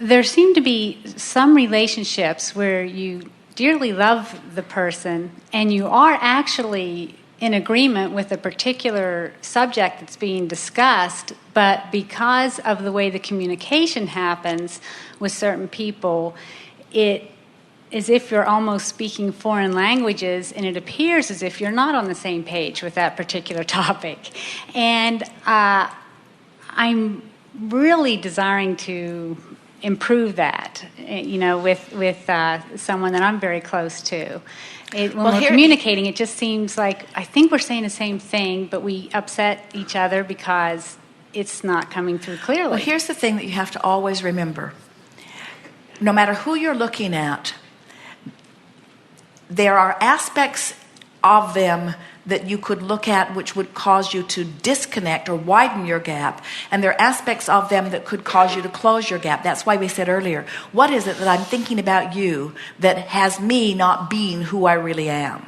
there seem to be some relationships where you dearly love the person and you are actually in agreement with a particular subject that's being discussed, but because of the way the communication happens with certain people, it is as if you're almost speaking foreign languages, and it appears as if you're not on the same page with that particular topic. And I'm really desiring to improve that, with someone that I'm very close to. When we're communicating, it just seems like I think we're saying the same thing, but we upset each other because it's not coming through clearly. Well, here's the thing that you have to always remember. No matter who you're looking at, there are aspects of them that you could look at which would cause you to disconnect or widen your gap. And there are aspects of them that could cause you to close your gap. That's why we said earlier, what is it that I'm thinking about you that has me not being who I really am?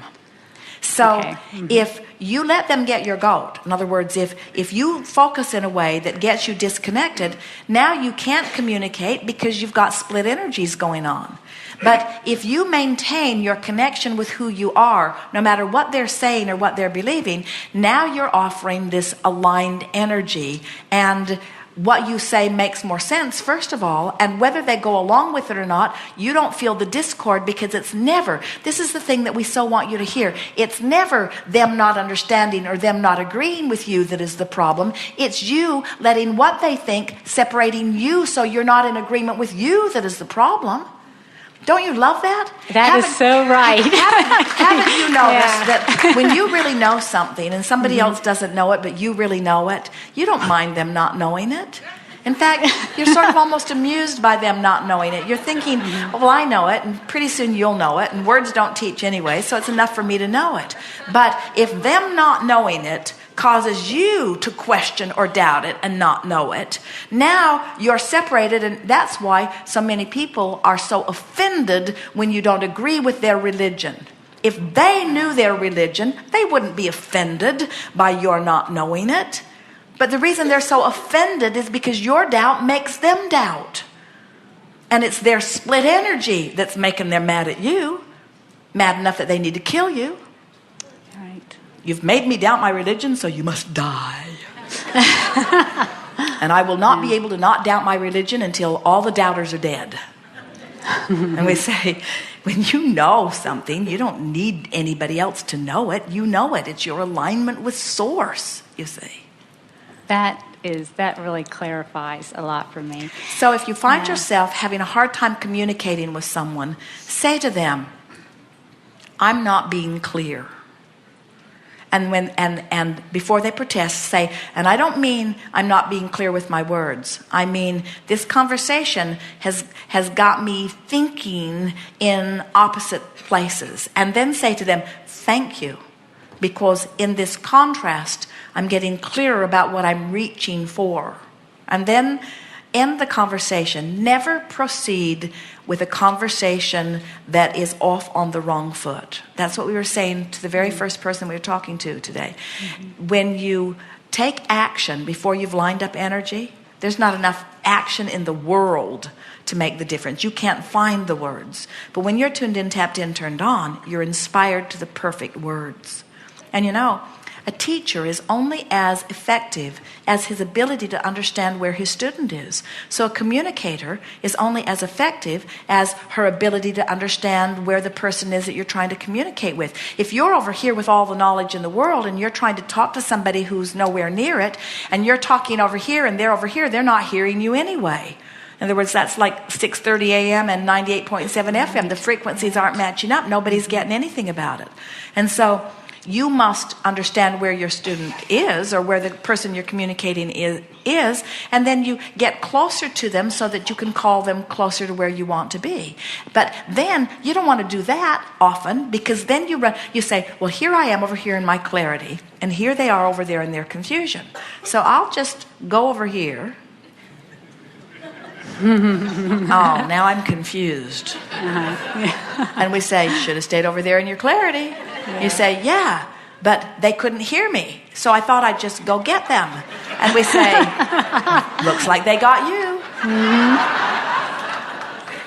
So if you let them get your goat, in other words, if you focus in a way that gets you disconnected, now you can't communicate because you've got split energies going on. But if you maintain your connection with who you are, no matter what they're saying or what they're believing, now you're offering this aligned energy. And what you say makes more sense, first of all, and whether they go along with it or not, you don't feel the discord, because it's never, this is the thing that we so want you to hear, it's never them not understanding or them not agreeing with you that is the problem. It's you letting what they think separating you so you're not in agreement with you that is the problem. Don't you love that? That is so right. Haven't you noticed that when you really know something and somebody else doesn't know it, but you really know it, you don't mind them not knowing it? In fact, you're sort of almost amused by them not knowing it. You're thinking, well, I know it, and pretty soon you'll know it, and words don't teach anyway, so it's enough for me to know it. But if them not knowing it causes you to question or doubt it and not know it, now you're separated, and that's why so many people are so offended when you don't agree with their religion. If they knew their religion, they wouldn't be offended by your not knowing it. But the reason they're so offended is because your doubt makes them doubt. And it's their split energy that's making them mad at you, mad enough that they need to kill you. You've made me doubt my religion, so you must die. And I will not be able to not doubt my religion until all the doubters are dead. And we say, when you know something, you don't need anybody else to know it. You know it. It's your alignment with Source, you see. That really clarifies a lot for me. So if you find yourself having a hard time communicating with someone, say to them, I'm not being clear. And before they protest, say, and I don't mean I'm not being clear with my words. I mean, this conversation has got me thinking in opposite places. And then say to them, thank you. Because in this contrast, I'm getting clearer about what I'm reaching for. And then end the conversation. Never proceed with a conversation that is off on the wrong foot. That's what we were saying to the very first person we were talking to today. When you take action before you've lined up energy, there's not enough action in the world to make the difference. You can't find the words. But when you're tuned in, tapped in, turned on, you're inspired to the perfect words. And you know, a teacher is only as effective as his ability to understand where his student is. So a communicator is only as effective as her ability to understand where the person is that you're trying to communicate with. If you're over here with all the knowledge in the world and you're trying to talk to somebody who's nowhere near it, and you're talking over here and they're over here, they're not hearing you anyway. In other words, that's like 6:30 a.m. and 98.7 FM. The frequencies aren't matching up. Nobody's getting anything about it. And so you must understand where your student is, or where the person you're communicating is, and then you get closer to them so that you can call them closer to where you want to be. But then you don't want to do that often, because then you say, well, here I am over here in my clarity, and here they are over there in their confusion. So I'll just go over here. Oh, now I'm confused. And we say, should have stayed over there in your clarity. You say, yeah, but they couldn't hear me, so I thought I'd just go get them. And we say, looks like they got you.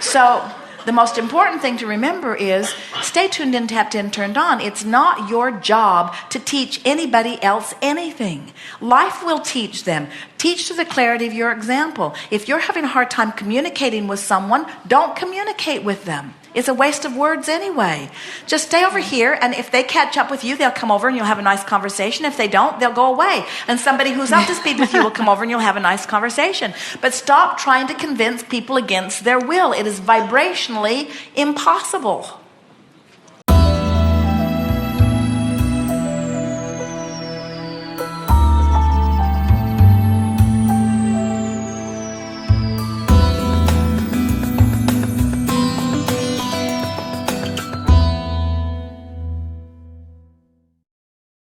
So the most important thing to remember is stay tuned in, tapped in, turned on. It's not your job to teach anybody else anything. Life will teach them. Teach to the clarity of your example. If you're having a hard time communicating with someone, don't communicate with them. It's a waste of words anyway. Just stay over here, and if they catch up with you, they'll come over and you'll have a nice conversation. If they don't, they'll go away. And somebody who's up to speed with you will come over and you'll have a nice conversation. But stop trying to convince people against their will. It is vibrationally impossible.